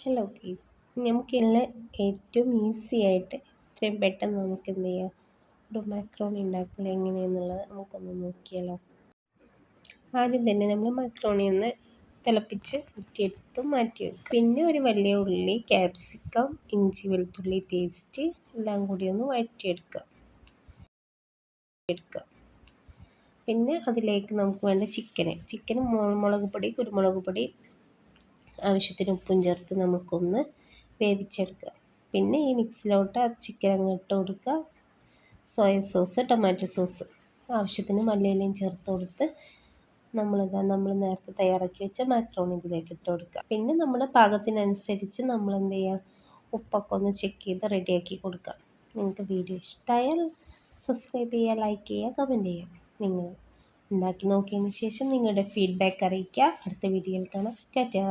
Hello guys, നമുക്കിന്ന് ഏറ്റവും easy ആയിട്ട് ഇത്രയും പെട്ടെന്ന് നമുക്ക് എന്ത് ചെയ്യാം, ഒരു മക്രോണി ഉണ്ടാക്കില്ല എങ്ങനെയെന്നുള്ളത് നമുക്കൊന്ന് നോക്കിയാലോ. ആദ്യം തന്നെ നമ്മൾ മക്രോണി ഒന്ന് തിളപ്പിച്ച് ഊറ്റിയെടുത്ത് മാറ്റി വെക്കുക. പിന്നെ ഒരു വലിയ ഉള്ളി, ക്യാപ്സിക്കം, ഇഞ്ചി വെളുത്തുള്ളി പേസ്റ്റ് എല്ലാം കൂടി ഒന്ന് വഴറ്റിയെടുക്കുക. പിന്നെ അതിലേക്ക് നമുക്ക് വേണ്ട ചിക്കന് മുളക് പൊടി, കുരുമുളക് പൊടി, ആവശ്യത്തിന് ഉപ്പും ചേർത്ത് നമുക്കൊന്ന് വേവിച്ചെടുക്കുക. പിന്നെ ഈ മിക്സിലോട്ട് ആ ചിക്കൻ അങ്ങ് ഇട്ട് കൊടുക്കുക. സോയ സോസ്, ടൊമാറ്റോ സോസ്, ആവശ്യത്തിന് മല്ലിയിലയും ചേർത്ത് കൊടുത്ത് നമ്മൾ നേരത്തെ തയ്യാറാക്കി വെച്ച മാക്രോണി ഇതിലേക്ക് ഇട്ട് കൊടുക്കുക. പിന്നെ നമ്മുടെ പാകത്തിനനുസരിച്ച് നമ്മൾ എന്ത് ചെയ്യുക, ഉപ്പൊക്കെ ഒന്ന് ചെക്ക് ചെയ്ത് റെഡിയാക്കി കൊടുക്കുക. നിങ്ങൾക്ക് വീഡിയോ ഇഷ്ടമായാൽ സബ്സ്ക്രൈബ് ചെയ്യുക, ലൈക്ക് ചെയ്യുക, കമൻറ്റ് ചെയ്യുക. നിങ്ങൾ ഉണ്ടാക്കി നോക്കിയതിന് ശേഷം നിങ്ങളുടെ ഫീഡ്ബാക്ക് അറിയിക്കുക. അടുത്ത വീഡിയോയിൽ കാണാം. ടാറ്റാ.